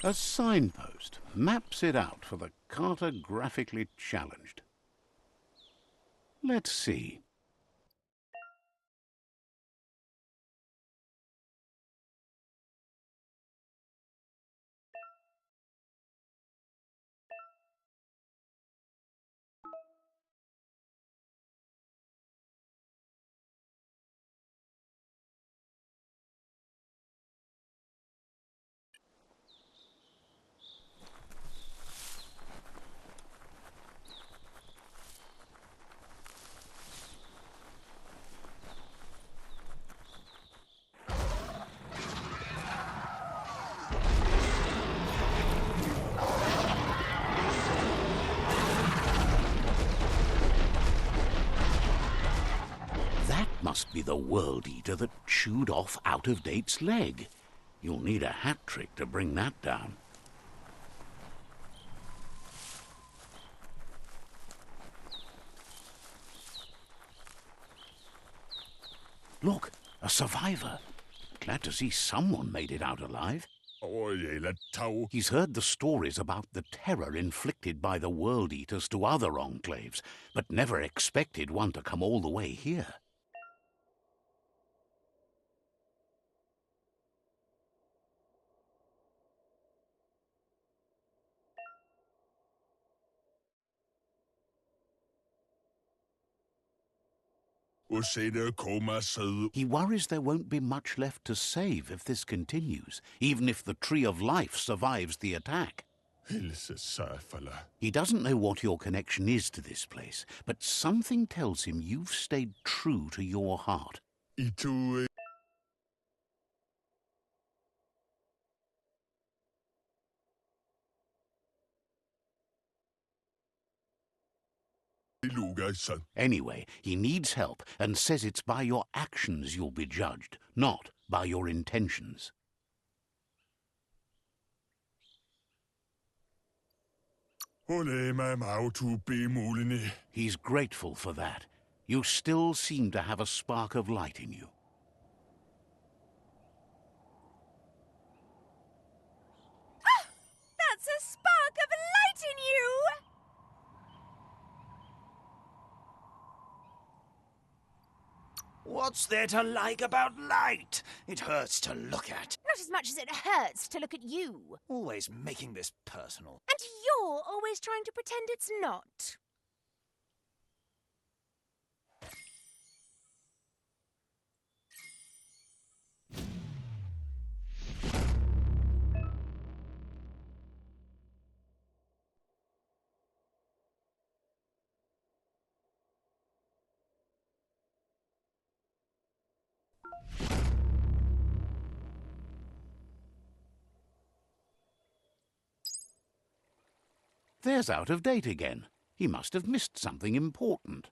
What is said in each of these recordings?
A signpost maps it out for the cartographically challenged. Let's see. That must be the World Eater that chewed off Out-of-Date's leg. You'll need a hat trick to bring that down. Look, a survivor. Glad to see someone made it out alive. He's heard the stories about the terror inflicted by the World Eaters to other enclaves, but never expected one to come all the way here. He worries there won't be much left to save if this continues, even if the Tree of Life survives the attack. He doesn't know what your connection is to this place, but something tells him you've stayed true to your heart. Anyway, he needs help and says it's by your actions you'll be judged, not by your intentions. He's grateful for that. You still seem to have a spark of light in you. That's a spark of light in you! What's there to like about light? It hurts to look at. Not as much as it hurts to look at you. Always making this personal. And you're always trying to pretend it's not. There's Out-of-Date again. He must have missed something important.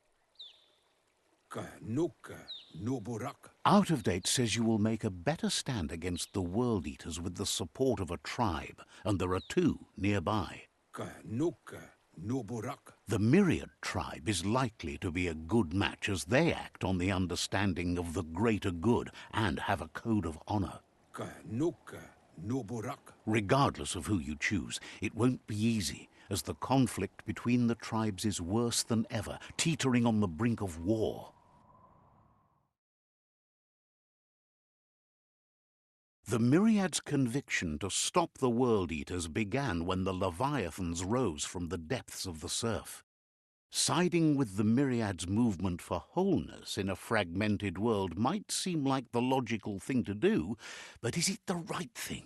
Out-of-Date says you will make a better stand against the World Eaters with the support of a tribe, and there are two nearby. The Myriad tribe is likely to be a good match as they act on the understanding of the greater good and have a code of honor. Regardless of who you choose, it won't be easy, as the conflict between the tribes is worse than ever, teetering on the brink of war. The Myriad's conviction to stop the World Eaters began when the Leviathans rose from the depths of the surf. Siding with the Myriad's movement for wholeness in a fragmented world might seem like the logical thing to do, but is it the right thing?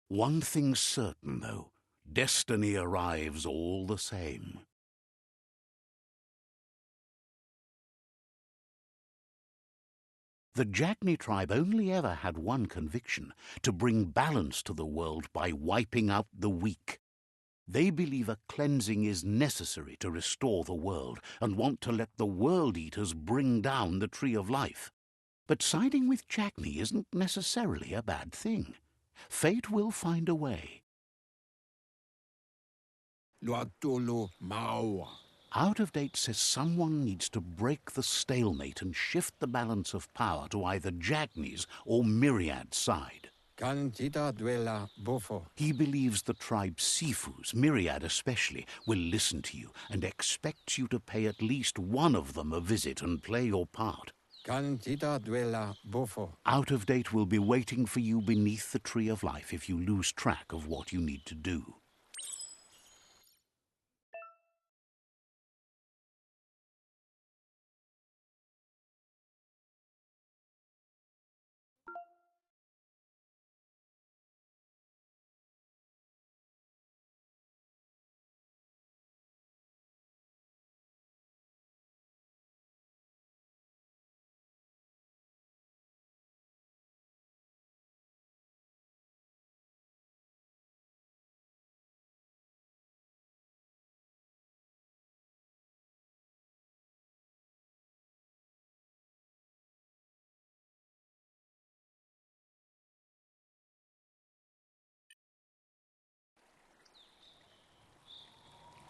One thing's certain, though. Destiny arrives all the same. The Jagni tribe only ever had one conviction: to bring balance to the world by wiping out the weak. They believe a cleansing is necessary to restore the world and want to let the World Eaters bring down the Tree of Life. But siding with Jagni isn't necessarily a bad thing. Fate will find a way. Out-of-Date says someone needs to break the stalemate and shift the balance of power to either Jagni's or Myriad's side. Cantita duela bofo. He believes the tribe's Sifus, Myriad especially, will listen to you and expects you to pay at least one of them a visit and play your part. Cantita duela bofo. Out of Date will be waiting for you beneath the Tree of Life if you lose track of what you need to do.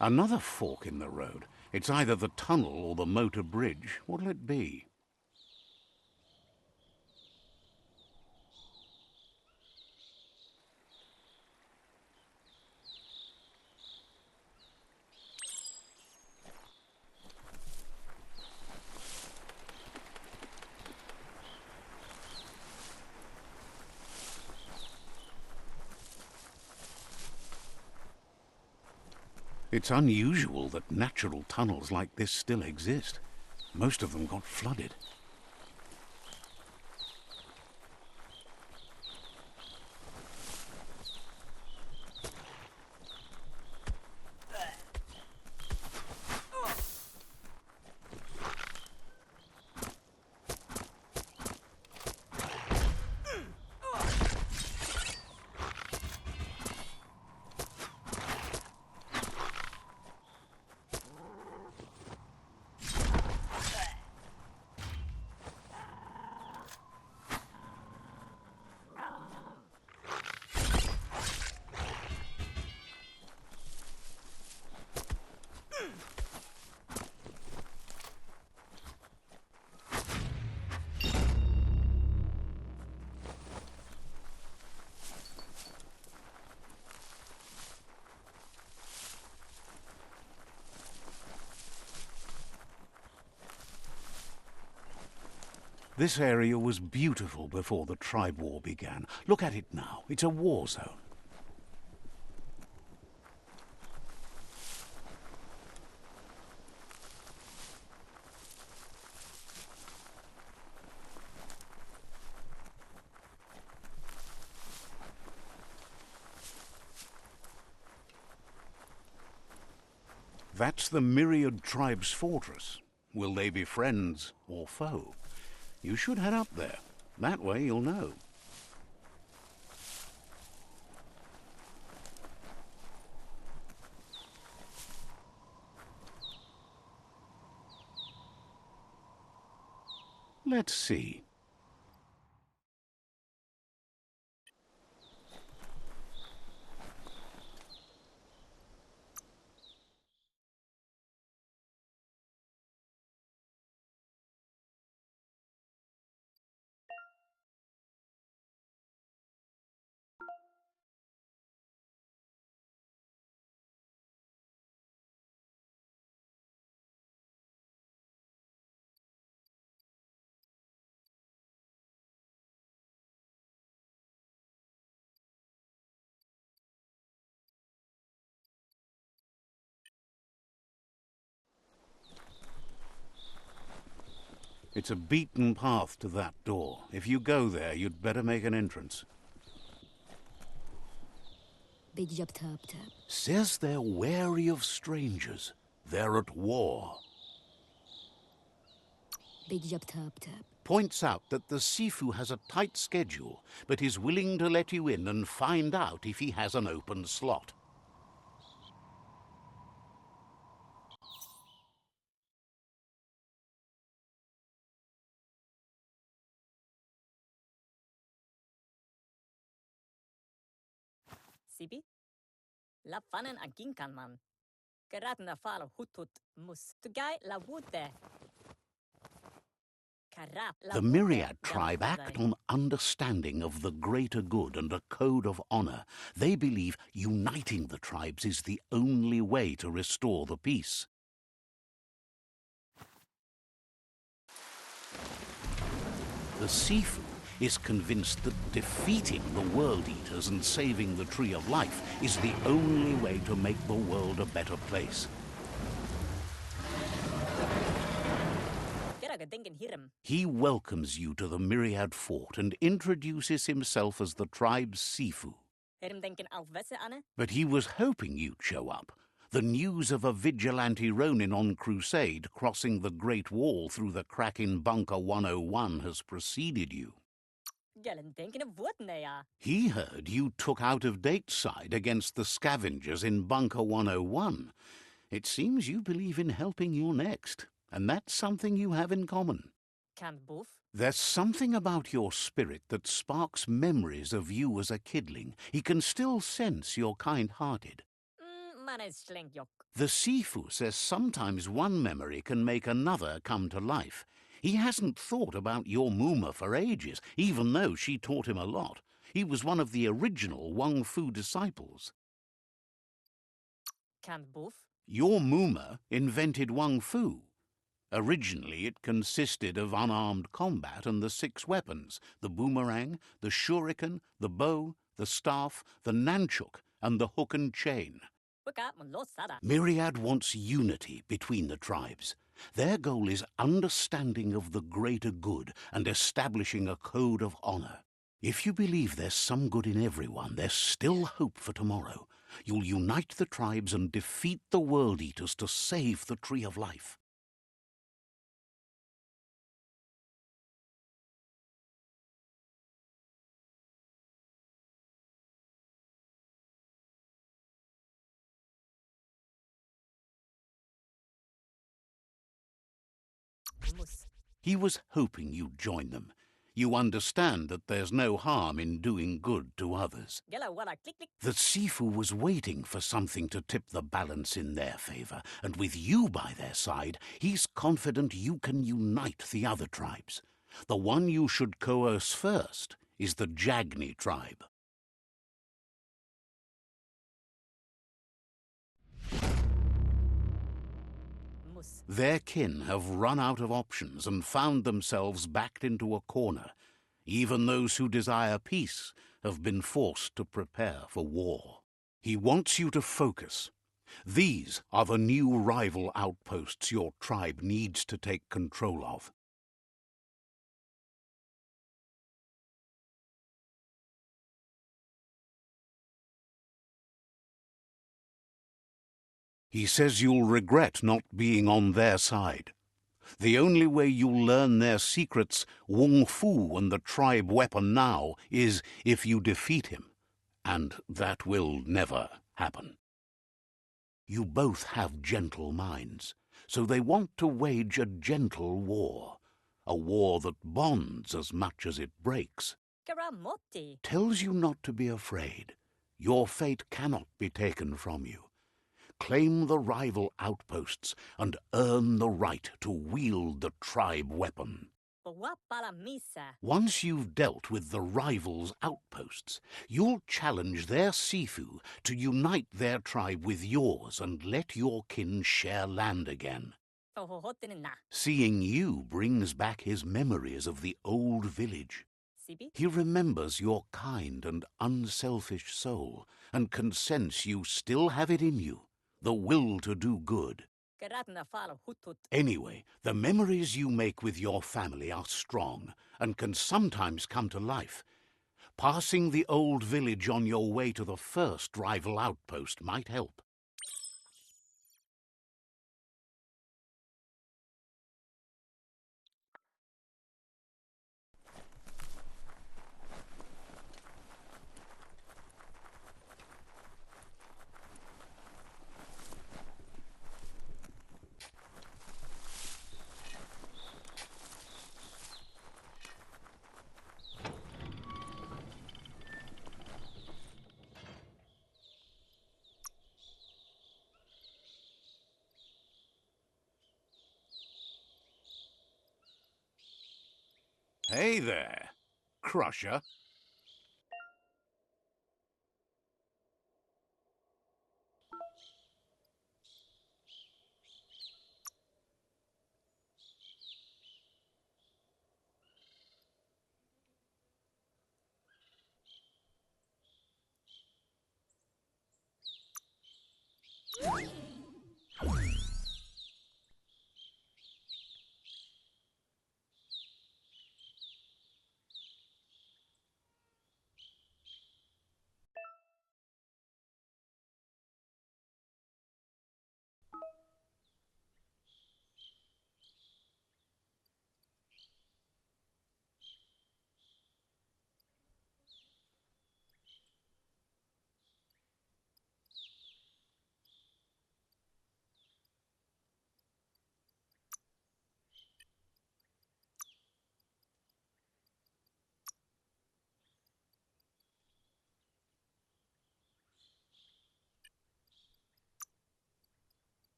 Another fork in the road. It's either the tunnel or the motor bridge. What'll it be? It's unusual that natural tunnels like this still exist. Most of them got flooded. This area was beautiful before the tribe war began. Look at it now. It's a war zone. That's the Myriad tribe's fortress. Will they be friends or foe? You should head up there. That way you'll know. Let's see. It's a beaten path to that door. If you go there, you'd better make an entrance. Big job tap tap. Says they're wary of strangers. They're at war. Big job tap tap. Points out that the Sifu has a tight schedule, but is willing to let you in and find out if he has an open slot. Sibi? La fanen aginkan man. Gerat na fal hutut mus. Tugai la wute. The Myriad tribe act on understanding of the greater good and a code of honor. They believe uniting the tribes is the only way to restore the peace. The Sifu is convinced that defeating the World Eaters and saving the Tree of Life is the only way to make the world a better place. He welcomes you to the Myriad Fort and introduces himself as the tribe's Sifu. But he was hoping you'd show up. The news of a vigilante Ronin on crusade crossing the Great Wall through the crack in Bunker 101 has preceded you. He heard you took out-of-date side against the scavengers in Bunker 101. It seems you believe in helping your next, and that's something you have in common. There's something about your spirit that sparks memories of you as a kidling. He can still sense you're kind-hearted. The Sifu says sometimes one memory can make another come to life. He hasn't thought about your Muma for ages, even though she taught him a lot. He was one of the original Wang Fu disciples. Your Muma invented Wang Fu. Originally, it consisted of unarmed combat and the 6 weapons: the boomerang, the shuriken, the bow, the staff, the nunchuk, and the hook and chain. Myriad wants unity between the tribes. Their goal is understanding of the greater good and establishing a code of honor. If you believe there's some good in everyone, there's still hope for tomorrow. You'll unite the tribes and defeat the World Eaters to save the Tree of Life. He was hoping you'd join them. You understand that there's no harm in doing good to others. The Sifu was waiting for something to tip the balance in their favor, and with you by their side, he's confident you can unite the other tribes. The one you should coerce first is the Jagni tribe. Their kin have run out of options and found themselves backed into a corner. Even those who desire peace have been forced to prepare for war. He wants you to focus. These are the new rival outposts your tribe needs to take control of. He says you'll regret not being on their side. The only way you'll learn their secrets, Wung Fu and the tribe weapon now, is if you defeat him. And that will never happen. You both have gentle minds, so they want to wage a gentle war. A war that bonds as much as it breaks. Tells you not to be afraid. Your fate cannot be taken from you. Claim the rival outposts and earn the right to wield the tribe weapon. Once you've dealt with the rivals' outposts, you'll challenge their Sifu to unite their tribe with yours and let your kin share land again. Seeing you brings back his memories of the old village. He remembers your kind and unselfish soul and can sense you still have it in you. The will to do good. Anyway, the memories you make with your family are strong and can sometimes come to life. Passing the old village on your way to the first rival outpost might help. Hey there, Crusher.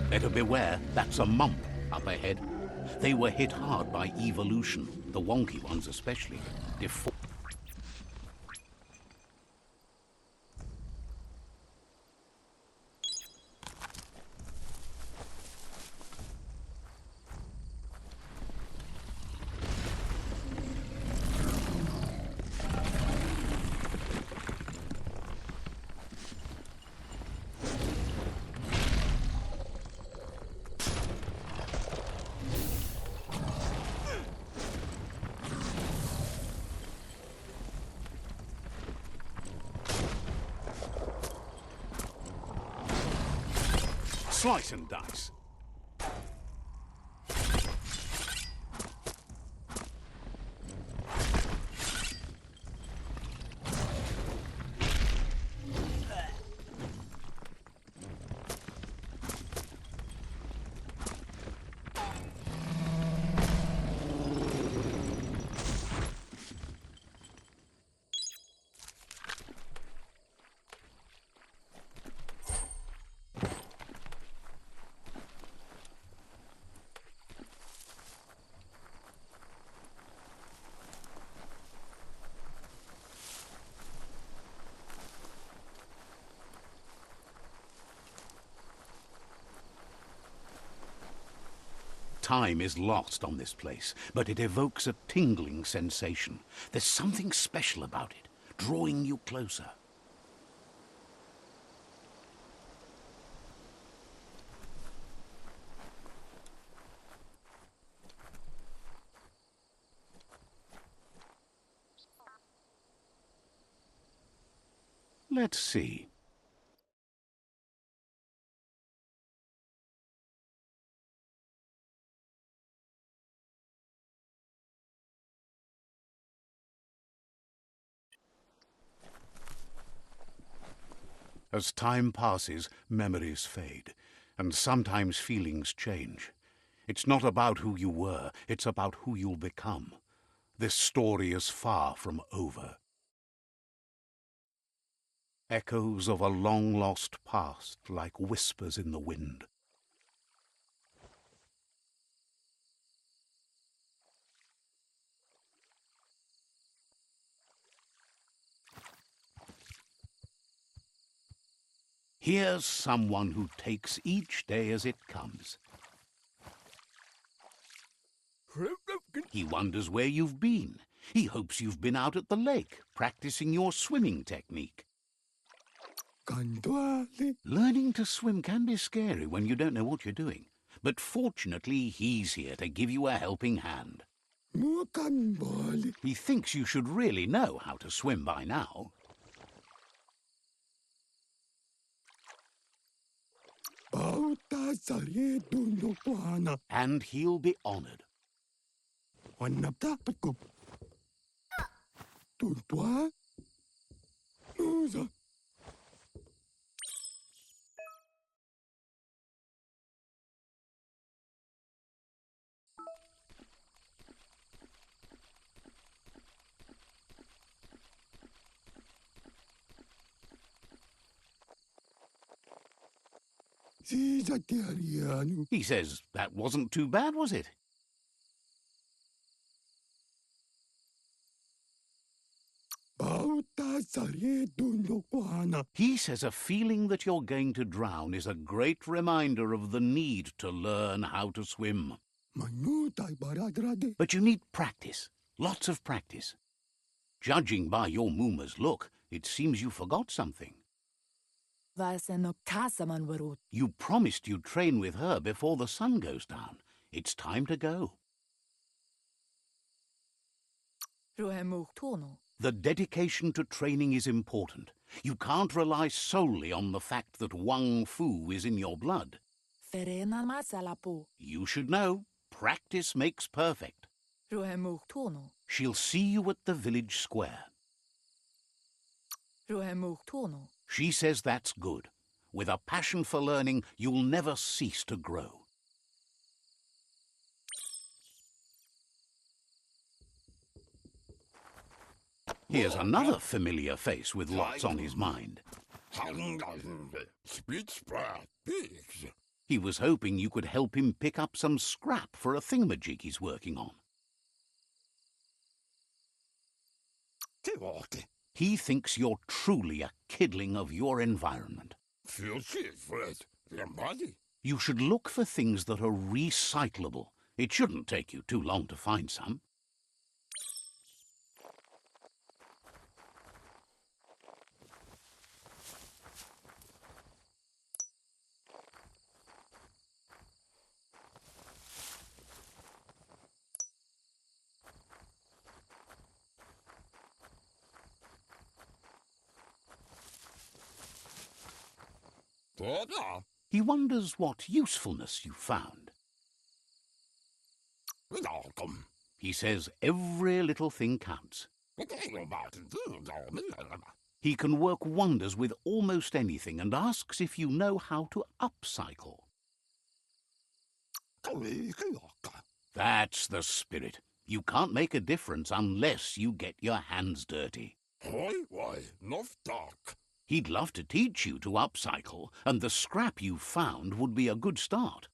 Better beware, that's a mump up ahead. They were hit hard by evolution, the wonky ones especially. Slice and dice. Time is lost on this place, but it evokes a tingling sensation. There's something special about it, drawing you closer. Let's see. As time passes, memories fade, and sometimes feelings change. It's not about who you were, it's about who you'll become. This story is far from over. Echoes of a long-lost past, like whispers in the wind. Here's someone who takes each day as it comes. He wonders where you've been. He hopes you've been out at the lake, practicing your swimming technique. Kanduali. Learning to swim can be scary when you don't know what you're doing. But fortunately, he's here to give you a helping hand. Mukanbali. He thinks you should really know how to swim by now. Bauta sari dunukwana. And he'll be honoured. Wanapta patkup. Tuntwa. Nusa. He says that wasn't too bad, was it? He says a feeling that you're going to drown is a great reminder of the need to learn how to swim. But you need practice, lots of practice. Judging by your Mooma's look, it seems you forgot something. You promised you'd train with her before the sun goes down. It's time to go. The dedication to training is important. You can't rely solely on the fact that Wang Fu is in your blood. You should know, practice makes perfect. She'll see you at the village square. She says that's good. With a passion for learning, you'll never cease to grow. Here's another familiar face with lots on his mind. He was hoping you could help him pick up some scrap for a thingamajig he's working on. He thinks you're truly a kidling of your environment. You should look for things that are recyclable. It shouldn't take you too long to find some. He wonders what usefulness you found. He says every little thing counts. He can work wonders with almost anything and asks if you know how to upcycle. That's the spirit. You can't make a difference unless you get your hands dirty. He'd love to teach you to upcycle, and the scrap you found would be a good start.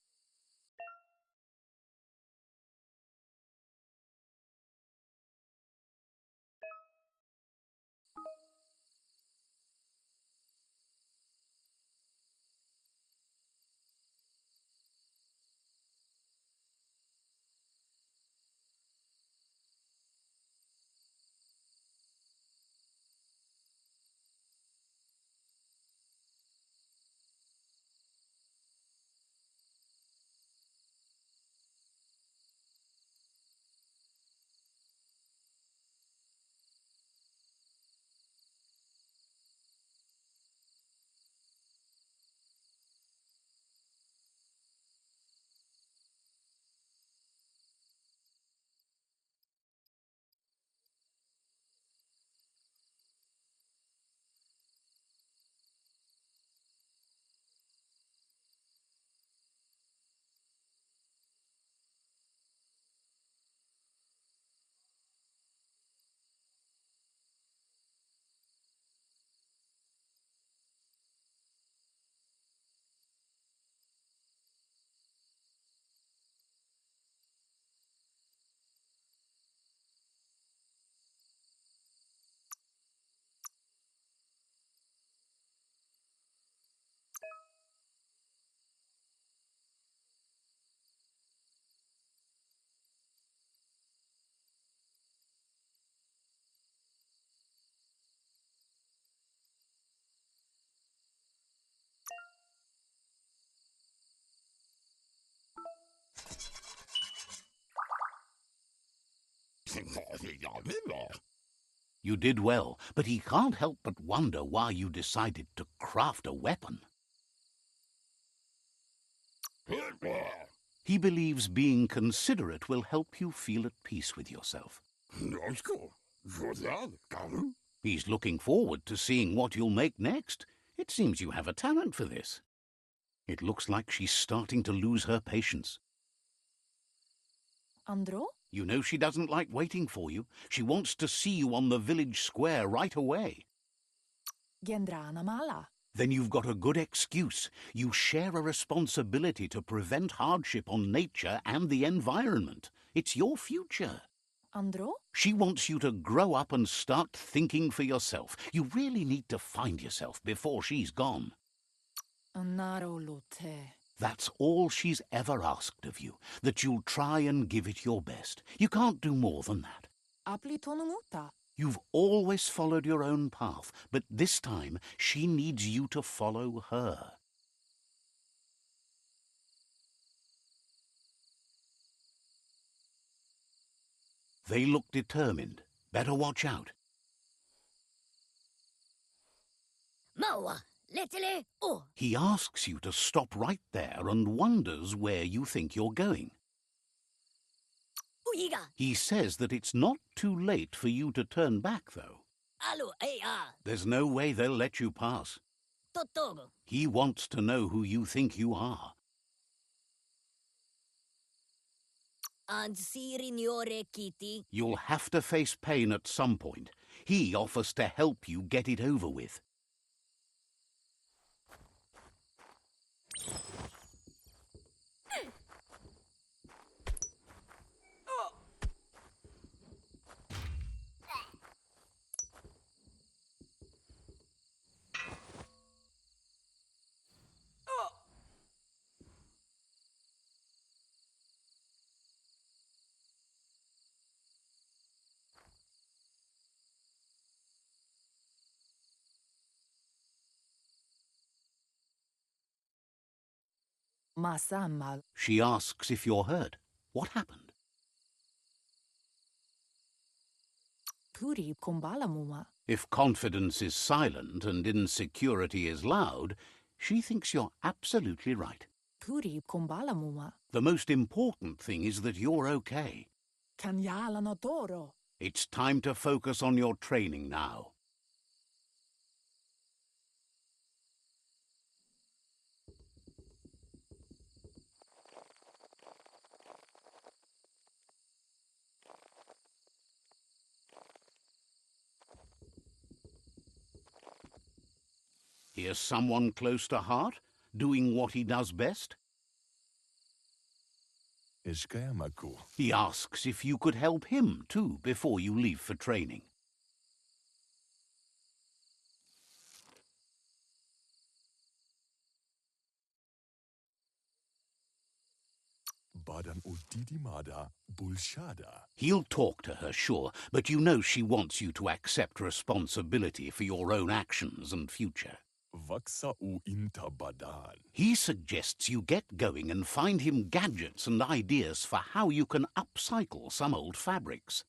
You did well, but he can't help but wonder why you decided to craft a weapon. He believes being considerate will help you feel at peace with yourself. He's looking forward to seeing what you'll make next. It seems you have a talent for this. It looks like she's starting to lose her patience. Andro? You know she doesn't like waiting for you. She wants to see you on the village square right away. Gendrana mala. Then you've got a good excuse. You share a responsibility to prevent hardship on nature and the environment. It's your future. Andro? She wants you to grow up and start thinking for yourself. You really need to find yourself before she's gone. Anaro lute. That's all she's ever asked of you, that you'll try and give it your best. You can't do more than that. Apli tonumuta. You've always followed your own path, but this time she needs you to follow her. They look determined. Better watch out. Maua, letele, oh. He asks you to stop right there and wonders where you think you're going. Uiga, He says that it's not too late for you to turn back, though. alu, ea, There's no way they'll let you pass. totogo. He wants to know who you think you are. And sirignore kitty. You'll have to face pain at some point. He offers to help you get it over with. Masamal. She asks if you're hurt. What happened? Puri kumbala muma. If confidence is silent and insecurity is loud, she thinks you're absolutely right. Puri kumbala muma. The most important thing is that you're okay. Kanyala no toro. It's time to focus on your training now. Here's someone close to heart, doing what he does best. He asks if you could help him, too, before you leave for training. He'll talk to her, sure, but you know she wants you to accept responsibility for your own actions and future. He suggests you get going and find him gadgets and ideas for how you can upcycle some old fabrics.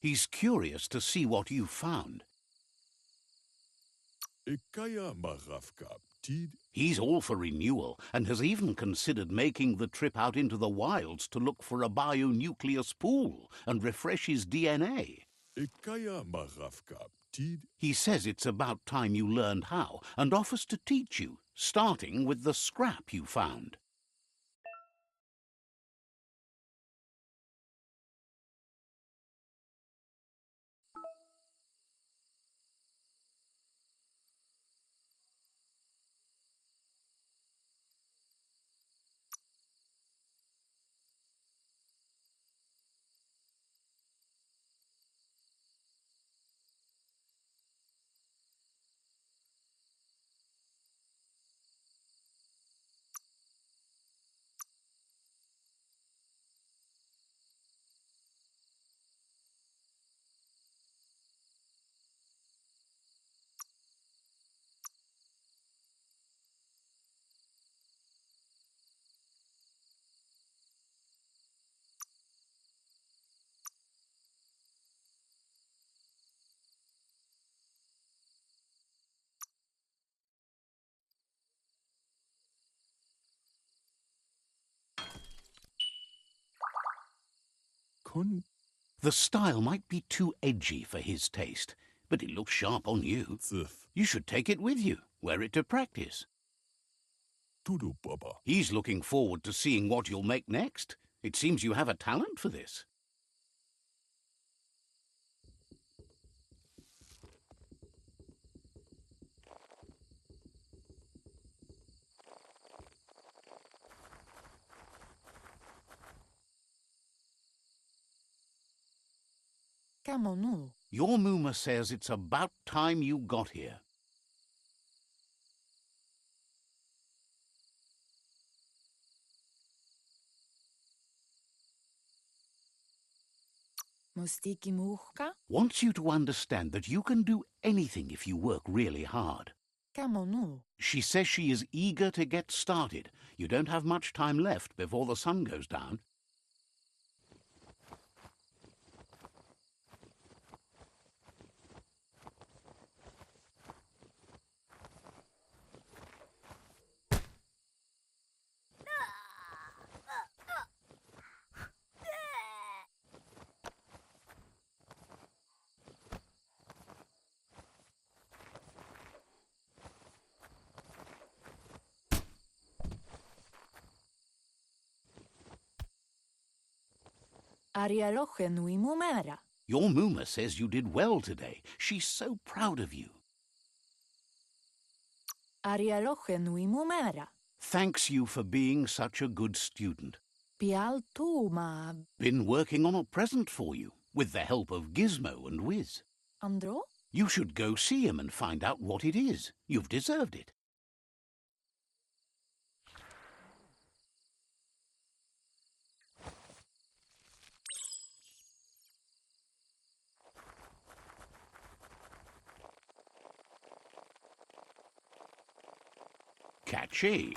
He's curious to see what you've found. He's all for renewal and has even considered making the trip out into the wilds to look for a bionucleus pool and refresh his DNA. He says it's about time you learned how and offers to teach you, starting with the scrap you found. Ton. The style might be too edgy for his taste, but it looks sharp on you. Sif. You should take it with you, wear it to practice. Tudu Baba. He's looking forward to seeing what you'll make next. It seems you have a talent for this. Kamonu. Your Mooma says it's about time you got here. Mustiki muhka. Wants you to understand that you can do anything if you work really hard. Kamonu. She says she is eager to get started. You don't have much time left before the sun goes down. Arialoche nui mumera. Your Mooma says you did well today. She's so proud of you. Arialoche nui mumera. Thanks you for being such a good student. Pial tu ma. Been working on a present for you, with the help of Gizmo and Wiz. Andro? You should go see him and find out what it is. You've deserved it. Catchy.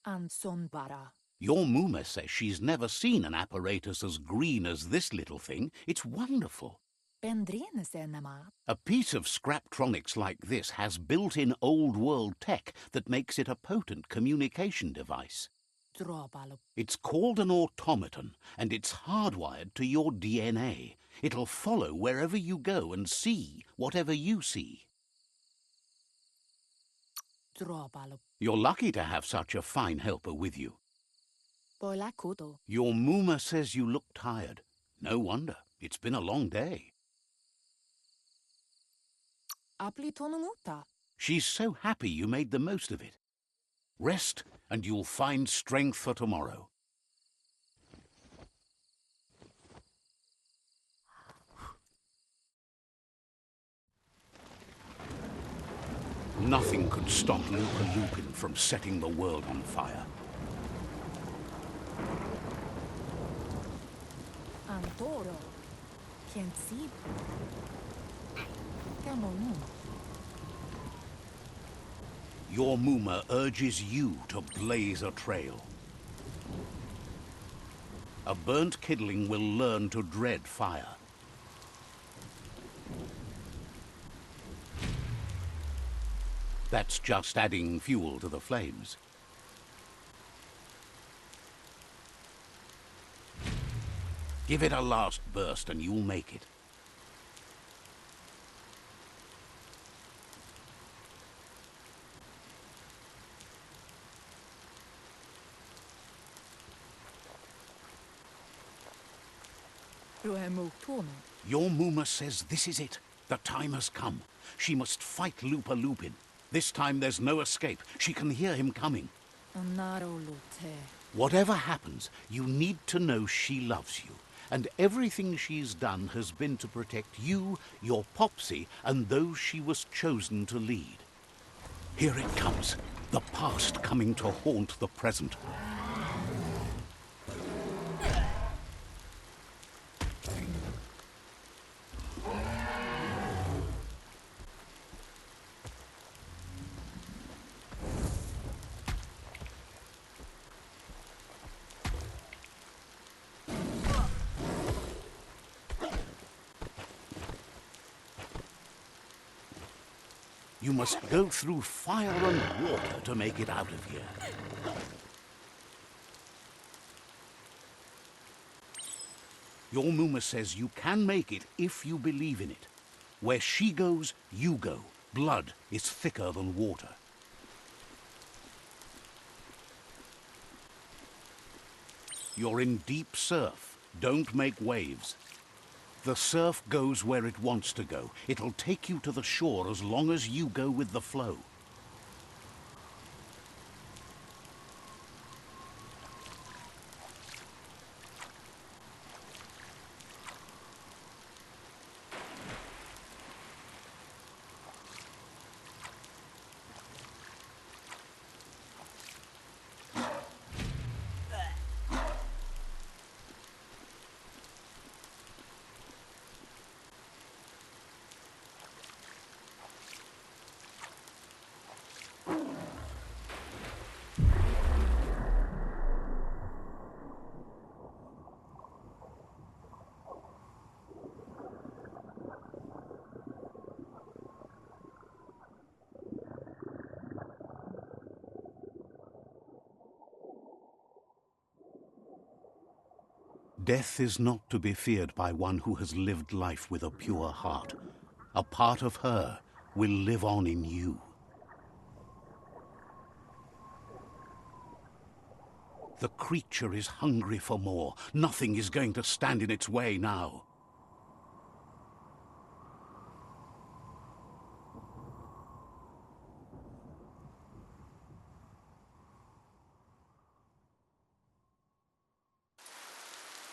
Ansonbara. Your Mooma says she's never seen an apparatus as green as this little thing. It's wonderful. Bendrine senema. A piece of Scraptronics like this has built-in old-world tech that makes it a potent communication device. Drobalo. It's called an automaton, and it's hardwired to your DNA. It'll follow wherever you go and see whatever you see. Drobalo. You're lucky to have such a fine helper with you. Polakuto. Your Mooma says you look tired. No wonder. It's been a long day. Aplitonumuta. She's so happy you made the most of it. Rest, and you'll find strength for tomorrow. Nothing could stop Lupa Lupin from setting the world on fire. Antoro. Can't see. Kamonu. Your Mooma urges you to blaze a trail. A burnt kidling will learn to dread fire. That's just adding fuel to the flames. Give it a last burst and you'll make it. Ruemutono. Your Mooma says this is it. The time has come. She must fight Lupa Lupin. This time there's no escape. She can hear him coming. Anaro lute. Whatever happens, you need to know she loves you. And everything she's done has been to protect you, your Popsy, and those she was chosen to lead. Here it comes. The past coming to haunt the present. You must go through fire and water to make it out of here. Your Muma says you can make it if you believe in it. Where she goes, you go. Blood is thicker than water. You're in deep surf. Don't make waves. The surf goes where it wants to go. It'll take you to the shore as long as you go with the flow. Death is not to be feared by one who has lived life with a pure heart. A part of her will live on in you. The creature is hungry for more. Nothing is going to stand in its way now.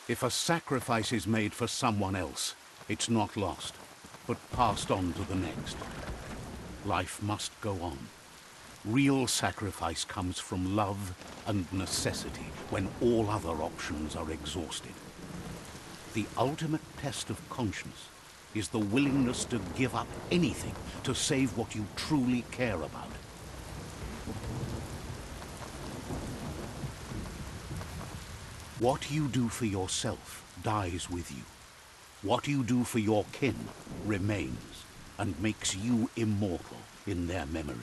If a sacrifice is made for someone else, it's not lost, but passed on to the next. Life must go on. Real sacrifice comes from love and necessity when all other options are exhausted. The ultimate test of conscience is the willingness to give up anything to save what you truly care about. What you do for yourself dies with you. What you do for your kin remains and makes you immortal in their memory.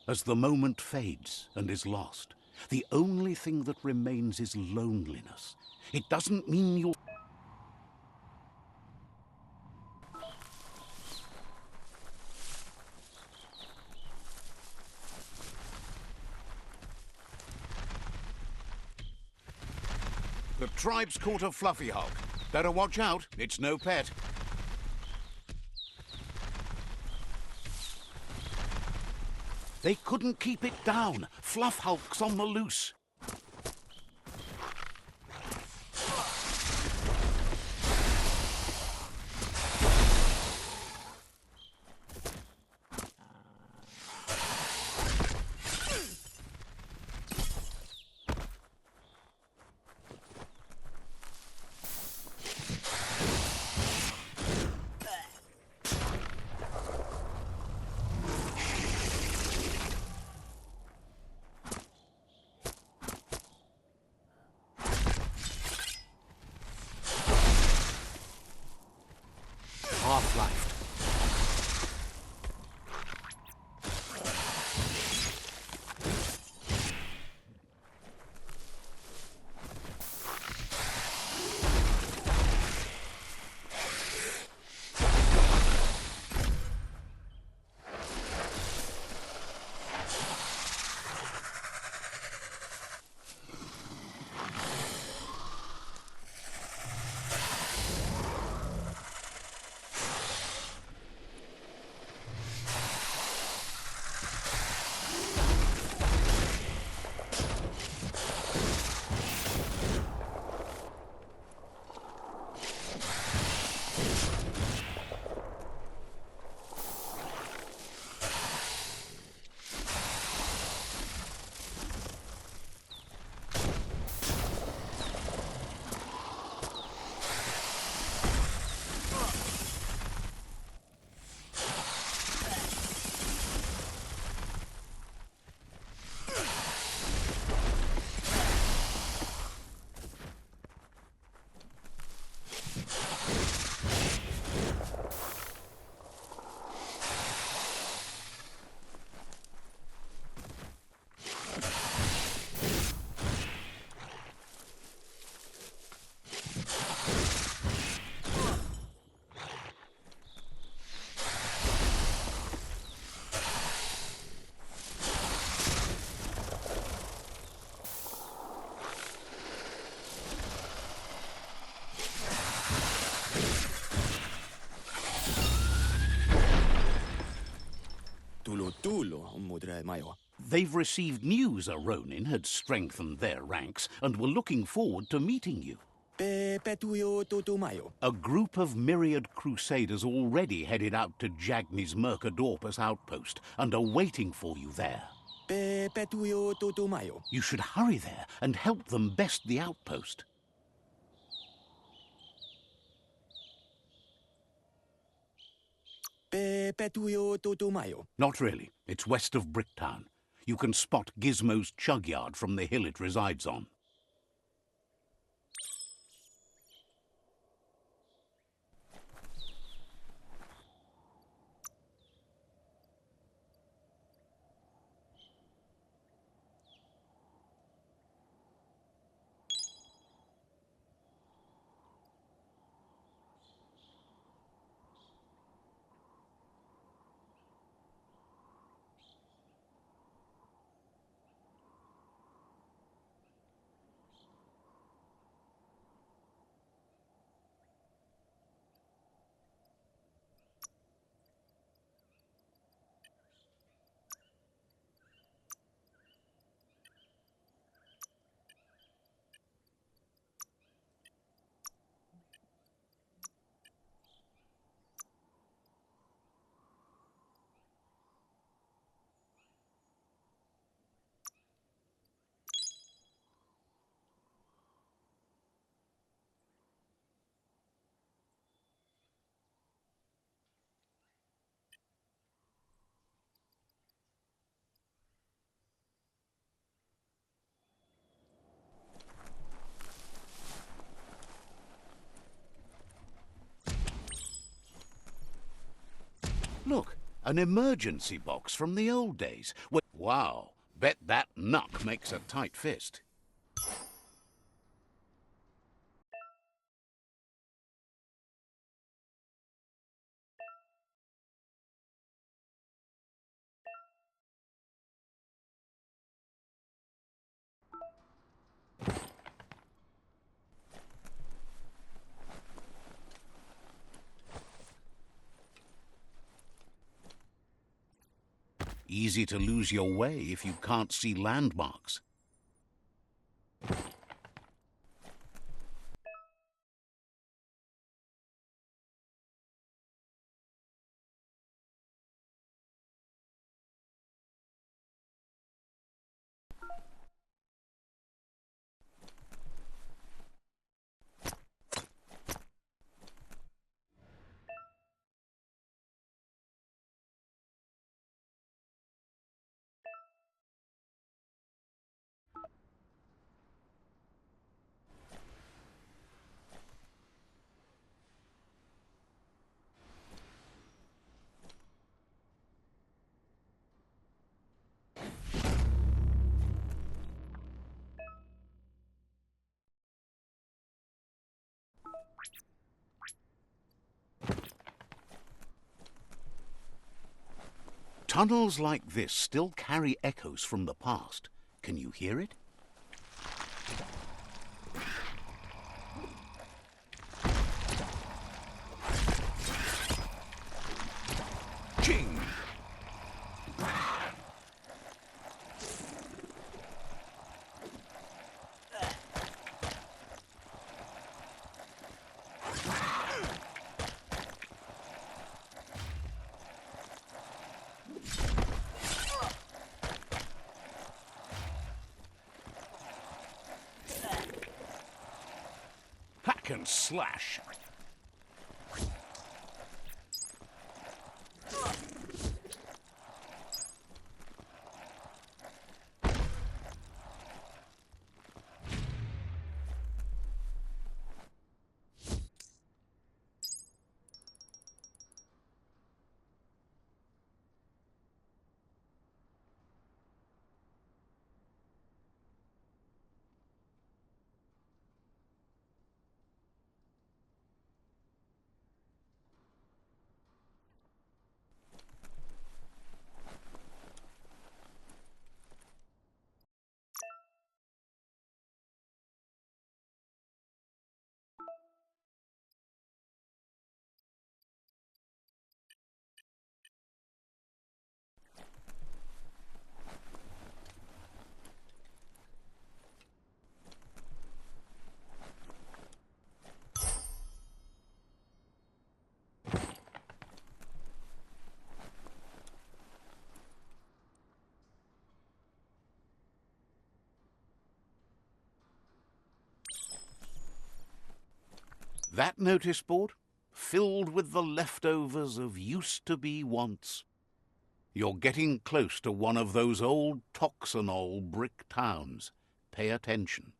As the moment fades and is lost, the only thing that remains is loneliness. It doesn't mean you're... The tribe's caught a fluffy hulk. Better watch out, it's no pet. They couldn't keep it down. Fluff hulk's on the loose. Tulo, mudre mayo. They've received news a Ronin had strengthened their ranks and were looking forward to meeting you. Petuyo tutumayo. A group of myriad crusaders already headed out to Jagni's Mercadorpus outpost and are waiting for you there. Petuyo tutumayo. You should hurry there and help them best the outpost. Petuyo tutumayo. Not really. It's west of Bricktown. You can spot Gizmo's chug yard from the hill it resides on. Look, an emergency box from the old days. Wow, bet that knuck makes a tight fist. Easy to lose your way if you can't see landmarks. Tunnels like this still carry echoes from the past. Can you hear it? King! Hack and slash. That notice board, filled with the leftovers of used-to-be wants. You're getting close to one of those old Toxanol brick towns. Pay attention.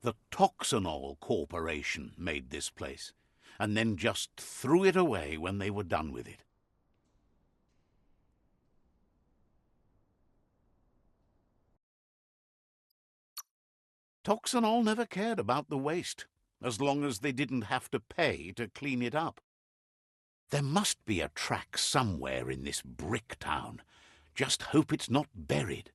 The Toxanol Corporation made this place, and then just threw it away when they were done with it. Toxanol never cared about the waste, as long as they didn't have to pay to clean it up. There must be a track somewhere in this brick town. Just hope it's not buried.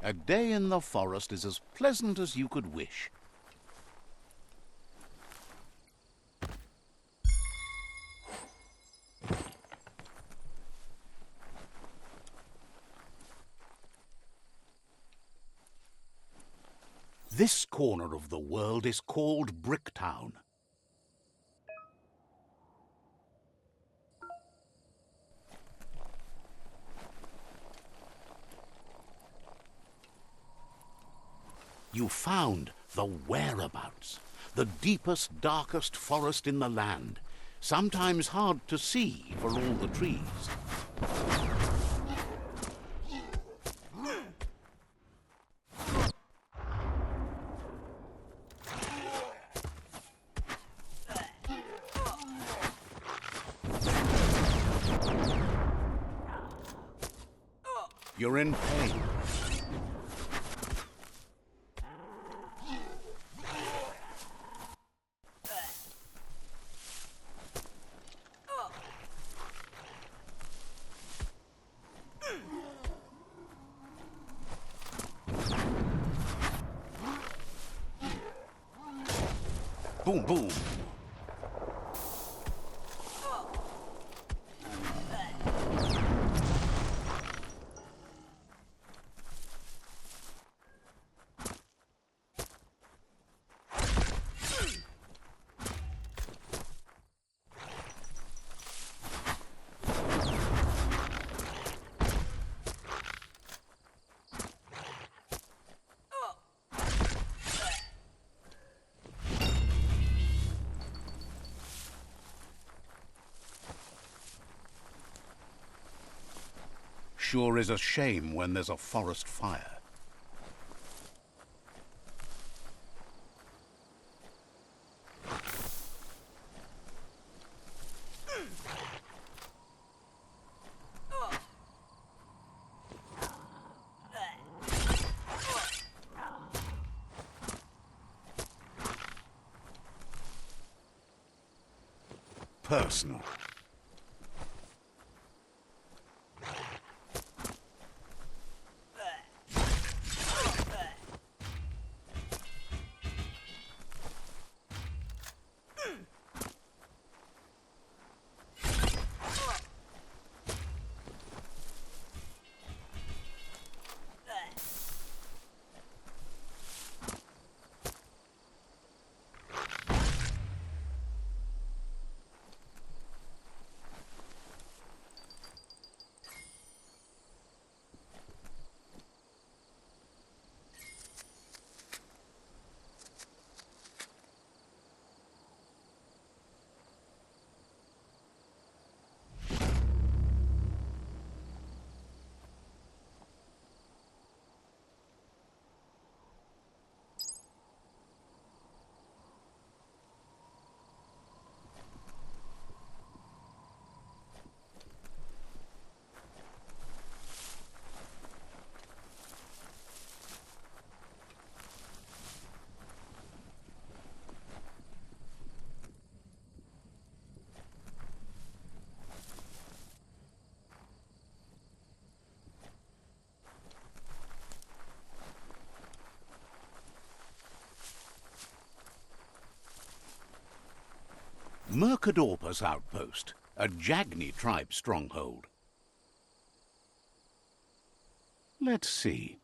A day in the forest is as pleasant as you could wish. This corner of the world is called Bricktown. You found the whereabouts, the deepest, darkest forest in the land, sometimes hard to see for all the trees. You're in pain. Boom, boom. Sure is a shame when there's a forest fire. Personal. Mercadorpus Outpost, a Jagni tribe stronghold. Let's see.